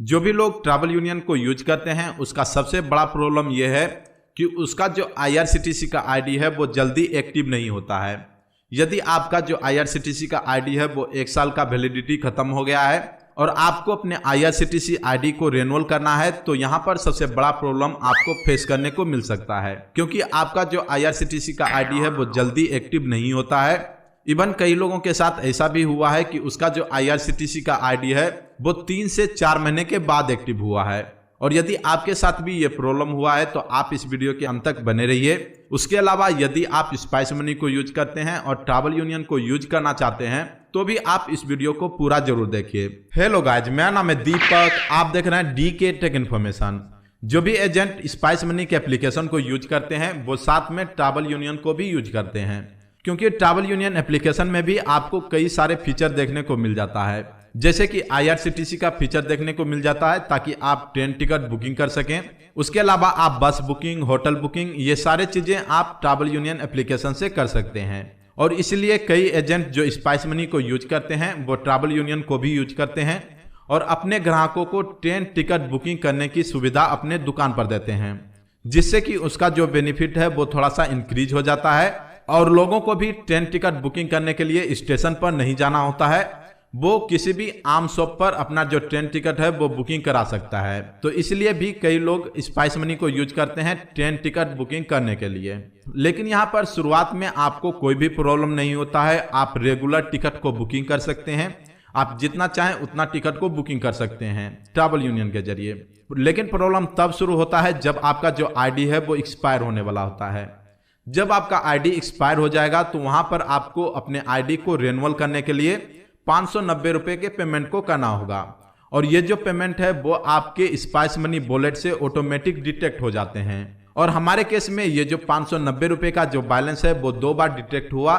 जो भी लोग ट्रैवल यूनियन को यूज करते हैं उसका सबसे बड़ा प्रॉब्लम यह है कि उसका जो IRCTC का आईडी है वो जल्दी एक्टिव नहीं होता है। यदि आपका जो IRCTC का आईडी है वो 1 साल का वैलिडिटी खत्म हो गया है और आपको अपने IRCTC आईडी को रिन्यूअल करना है तो यहाँ पर सबसे बड़ा प्रॉब्लम आपको फेस करने को मिल सकता है, क्योंकि आपका जो IRCTC का आईडी है वो जल्दी एक्टिव नहीं होता है। इवन कई लोगों के साथ ऐसा भी हुआ है कि उसका जो IRCTC का आईडी है वो 3 से 4 महीने के बाद एक्टिव हुआ है। और यदि आपके साथ भी ये प्रॉब्लम हुआ है तो आप इस वीडियो के अंत तक बने रहिए। उसके अलावा यदि आप स्पाइस मनी को यूज करते हैं और ट्रैवल यूनियन को यूज करना चाहते हैं तो भी आप इस वीडियो को पूरा जरूर देखिए। हेलो गाइज, मेरा नाम है दीपक, आप देख रहे हैं DK टेक इन्फॉर्मेशन। जो भी एजेंट स्पाइस मनी के एप्लीकेशन को यूज करते हैं वो साथ में ट्रैवल यूनियन को भी यूज करते हैं, क्योंकि ट्रैवल यूनियन एप्लीकेशन में भी आपको कई सारे फीचर देखने को मिल जाता है, जैसे कि IRCTC का फीचर देखने को मिल जाता है ताकि आप ट्रेन टिकट बुकिंग कर सकें। उसके अलावा आप बस बुकिंग, होटल बुकिंग, ये सारे चीजें आप ट्रैवल यूनियन एप्लीकेशन से कर सकते हैं। और इसलिए कई एजेंट जो स्पाइस मनी को यूज करते हैं वो ट्रैवल यूनियन को भी यूज करते हैं और अपने ग्राहकों को ट्रेन टिकट बुकिंग करने की सुविधा अपने दुकान पर देते हैं, जिससे कि उसका जो बेनिफिट है वो थोड़ा सा इंक्रीज हो जाता है और लोगों को भी ट्रेन टिकट बुकिंग करने के लिए स्टेशन पर नहीं जाना होता है, वो किसी भी आम शॉप पर अपना जो ट्रेन टिकट है वो बुकिंग करा सकता है। तो इसलिए भी कई लोग स्पाइस मनी को यूज करते हैं ट्रेन टिकट बुकिंग करने के लिए। लेकिन यहाँ पर शुरुआत में आपको कोई भी प्रॉब्लम नहीं होता है, आप रेगुलर टिकट को बुकिंग कर सकते हैं, आप जितना चाहें उतना टिकट को बुकिंग कर सकते हैं ट्रैवल यूनियन के जरिए। लेकिन प्रॉब्लम तब शुरू होता है जब आपका जो आईडी है वो एक्सपायर होने वाला होता है। जब आपका आईडी एक्सपायर हो जाएगा तो वहां पर आपको अपने आईडी को रिन्यूअल करने के लिए 590 रुपए के पेमेंट को करना होगा। और ये जो पेमेंट है वो आपके स्पाइस मनी वॉलेट से ऑटोमेटिक डिटेक्ट हो जाते हैं। और हमारे केस में ये जो 590 रुपए का जो बैलेंस है वो 2 बार डिटेक्ट हुआ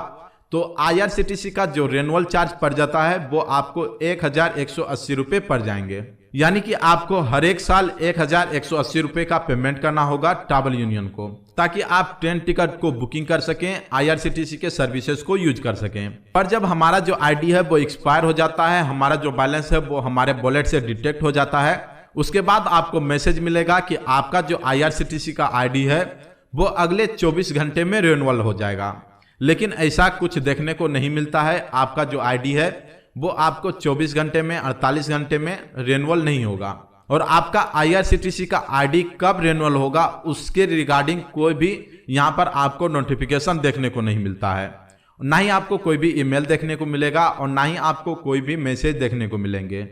तो IRCTC का जो रिन्यूअल चार्ज पड़ जाता है वो आपको 1180 रुपए पड़ जाएंगे। यानी कि आपको हर एक साल 1180 रुपए का पेमेंट करना होगा ट्रैवल यूनियन को, ताकि आप ट्रेन टिकट को बुकिंग कर सकें, IRCTC के सर्विसेज को यूज कर सकें। पर जब हमारा जो आईडी है वो एक्सपायर हो जाता है, हमारा जो बैलेंस है वो हमारे वॉलेट से डिटेक्ट हो जाता है, उसके बाद आपको मैसेज मिलेगा कि आपका जो IRCTC का आईडी है वो अगले 24 घंटे में रिन्यूअल हो जाएगा। लेकिन ऐसा कुछ देखने को नहीं मिलता है। आपका जो आईडी है वो आपको 24 घंटे में, 48 घंटे में रिन्यूअल नहीं होगा। और आपका IRCTC का आईडी कब रिन्यूअल होगा उसके रिगार्डिंग कोई भी यहाँ पर आपको नोटिफिकेशन देखने को नहीं मिलता है। ना ही आपको कोई भी ईमेल देखने को मिलेगा और ना ही आपको कोई भी मैसेज देखने को मिलेंगे।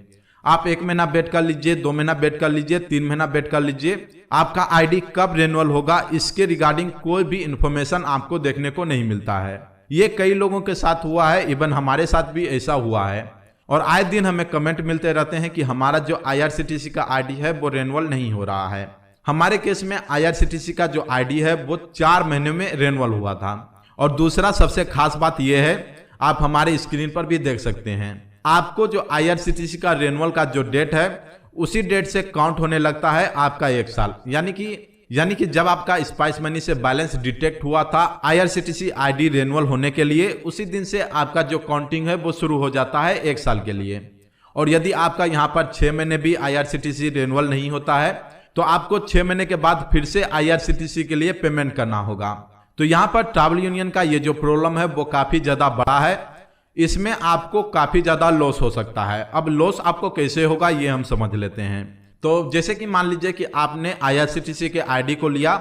आप 1 महीना वेट कर लीजिए, 2 महीना वेट कर लीजिए, 3 महीना वेट कर लीजिए, आपका आईडी कब रिन्यूअल होगा इसके रिगार्डिंग कोई भी इंफॉर्मेशन आपको देखने को नहीं मिलता है। ये कई लोगों के साथ हुआ है, इवन हमारे साथ भी ऐसा हुआ है। और आए दिन हमें कमेंट मिलते रहते हैं कि हमारा जो IRCTC का आईडी है वो रिन्यूअल नहीं हो रहा है। हमारे केस में IRCTC का जो आईडी है वो 4 महीने में रिन्यूअल हुआ था। और दूसरा सबसे खास बात यह है, आप हमारे स्क्रीन पर भी देख सकते हैं, आपको जो IRCTC का रिन्यूअल का जो डेट है उसी डेट से काउंट होने लगता है आपका 1 साल। यानी कि जब आपका स्पाइस मनी से बैलेंस डिटेक्ट हुआ था IRCTC आईडी रिन्यूअल होने के लिए, उसी दिन से आपका जो काउंटिंग है वो शुरू हो जाता है 1 साल के लिए। और यदि आपका यहाँ पर 6 महीने भी IRCTC रिन्यूअल नहीं होता है तो आपको 6 महीने के बाद फिर से IRCTC के लिए पेमेंट करना होगा। तो यहाँ पर ट्रैवल यूनियन का ये जो प्रॉब्लम है वो काफी ज्यादा बड़ा है, इसमें आपको काफी ज्यादा लॉस हो सकता है। अब लॉस आपको कैसे होगा ये हम समझ लेते हैं। तो जैसे कि मान लीजिए कि आपने IRCTC के आईडी को लिया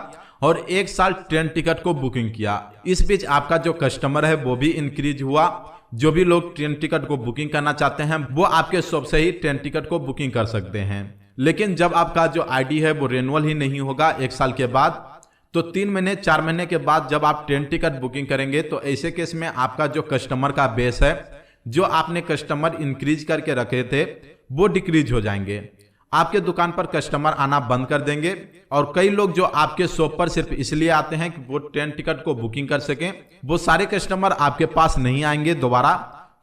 और 1 साल ट्रेन टिकट को बुकिंग किया। इस बीच आपका जो कस्टमर है वो भी इंक्रीज हुआ। जो भी लोग ट्रेन टिकट को बुकिंग करना चाहते हैं वो आपके शॉप से ही ट्रेन टिकट को बुकिंग कर सकते हैं। लेकिन जब आपका जो आईडी है वो रिन्यूअल ही नहीं होगा 1 साल के बाद, तो 3 महीने 4 महीने के बाद जब आप ट्रेन टिकट बुकिंग करेंगे तो ऐसे केस में आपका जो कस्टमर का बेस है, जो आपने कस्टमर इंक्रीज करके रखे थे वो डिक्रीज हो जाएंगे। आपके दुकान पर कस्टमर आना बंद कर देंगे और कई लोग जो आपके शॉप पर सिर्फ इसलिए आते हैं कि वो ट्रेन टिकट को बुकिंग कर सकें, वो सारे कस्टमर आपके पास नहीं आएंगे दोबारा,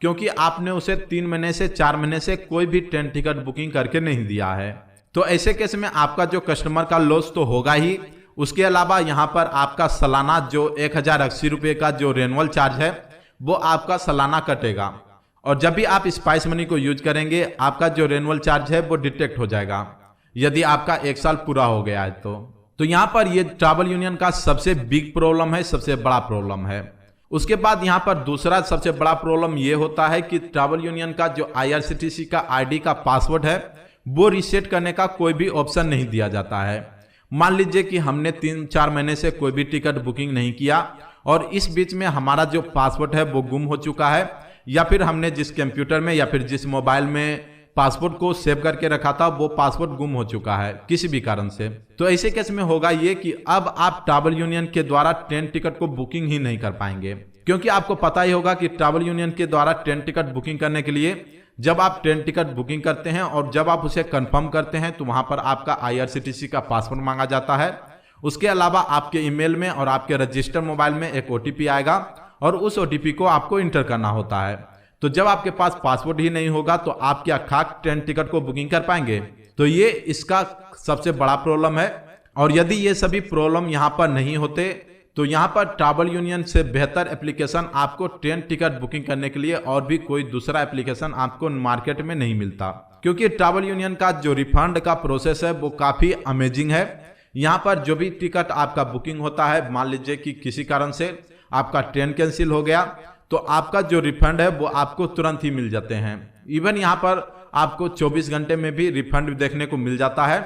क्योंकि आपने उसे 3 महीने से 4 महीने से कोई भी ट्रेन टिकट बुकिंग करके नहीं दिया है। तो ऐसे केस में आपका जो कस्टमर का लॉस तो होगा ही, उसके अलावा यहाँ पर आपका सालाना जो 1080 रुपये का जो रिन्यूअल चार्ज है वो आपका सालाना कटेगा। और जब भी आप स्पाइस मनी को यूज करेंगे आपका जो रेनुअल चार्ज है वो डिटेक्ट हो जाएगा यदि आपका 1 साल पूरा हो गया है तो यहाँ पर ये ट्रैवल यूनियन का सबसे बिग प्रॉब्लम है, सबसे बड़ा प्रॉब्लम है। उसके बाद यहाँ पर दूसरा सबसे बड़ा प्रॉब्लम ये होता है कि ट्रैवल यूनियन का जो IRCTC का आईडी का पासवर्ड है वो रीसेट करने का कोई भी ऑप्शन नहीं दिया जाता है। मान लीजिए कि हमने 3-4 महीने से कोई भी टिकट बुकिंग नहीं किया और इस बीच में हमारा जो पासवर्ड है वो गुम हो चुका है, या फिर हमने जिस कंप्यूटर में या फिर जिस मोबाइल में पासवर्ड को सेव करके रखा था वो पासवर्ड गुम हो चुका है किसी भी कारण से, तो ऐसे केस में होगा ये कि अब आप ट्रैवल यूनियन के द्वारा ट्रेन टिकट को बुकिंग ही नहीं कर पाएंगे। क्योंकि आपको पता ही होगा कि ट्रैवल यूनियन के द्वारा ट्रेन टिकट बुकिंग करने के लिए जब आप ट्रेन टिकट बुकिंग करते हैं और जब आप उसे कंफर्म करते हैं तो वहां पर आपका IRCTC का पासवर्ड मांगा जाता है। उसके अलावा आपके ईमेल में और आपके रजिस्टर मोबाइल में एक OTP आएगा और उस OTP को आपको इंटर करना होता है। तो जब आपके पास पासवर्ड ही नहीं होगा तो आप क्या खाक ट्रेन टिकट को बुकिंग कर पाएंगे? तो ये इसका सबसे बड़ा प्रॉब्लम है। और यदि ये सभी प्रॉब्लम यहाँ पर नहीं होते तो यहाँ पर ट्रैवल यूनियन से बेहतर एप्लीकेशन आपको ट्रेन टिकट बुकिंग करने के लिए और भी कोई दूसरा एप्लीकेशन आपको मार्केट में नहीं मिलता। क्योंकि ट्रैवल यूनियन का जो रिफंड का प्रोसेस है वो काफ़ी अमेजिंग है। यहाँ पर जो भी टिकट आपका बुकिंग होता है, मान लीजिए कि किसी कारण से आपका ट्रेन कैंसिल हो गया तो आपका जो रिफंड है वो आपको तुरंत ही मिल जाते हैं। इवन यहाँ पर आपको 24 घंटे में भी रिफंड देखने को मिल जाता है।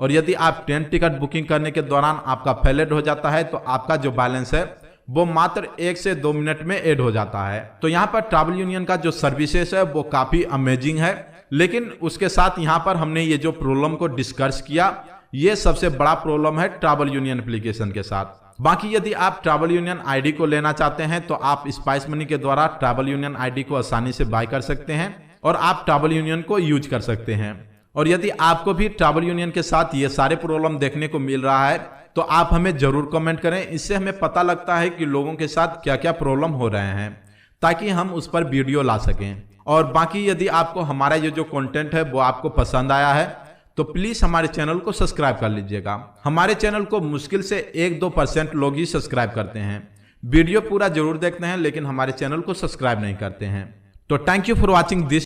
और यदि आप ट्रेन टिकट बुकिंग करने के दौरान आपका फेलेड हो जाता है तो आपका जो बैलेंस है वो मात्र 1 से 2 मिनट में ऐड हो जाता है। तो यहाँ पर ट्रैवल यूनियन का जो सर्विसेज है वो काफ़ी अमेजिंग है, लेकिन उसके साथ यहाँ पर हमने ये जो प्रॉब्लम को डिस्कस किया ये सबसे बड़ा प्रॉब्लम है ट्रैवल यूनियन एप्लीकेशन के साथ। बाकी यदि आप ट्रैवल यूनियन आईडी को लेना चाहते हैं तो आप स्पाइस मनी के द्वारा ट्रैवल यूनियन आईडी को आसानी से बाय कर सकते हैं और आप ट्रैवल यूनियन को यूज कर सकते हैं। और यदि आपको भी ट्रैवल यूनियन के साथ ये सारे प्रॉब्लम देखने को मिल रहा है तो आप हमें जरूर कमेंट करें। इससे हमें पता लगता है कि लोगों के साथ क्या क्या प्रॉब्लम हो रहे हैं ताकि हम उस पर वीडियो ला सकें। और बाकी यदि आपको हमारा ये जो कंटेंट है वो आपको पसंद आया है तो प्लीज हमारे चैनल को सब्सक्राइब कर लीजिएगा। हमारे चैनल को मुश्किल से 1-2% लोग ही सब्सक्राइब करते हैं, वीडियो पूरा जरूर देखते हैं लेकिन हमारे चैनल को सब्सक्राइब नहीं करते हैं। तो thank you for watching this.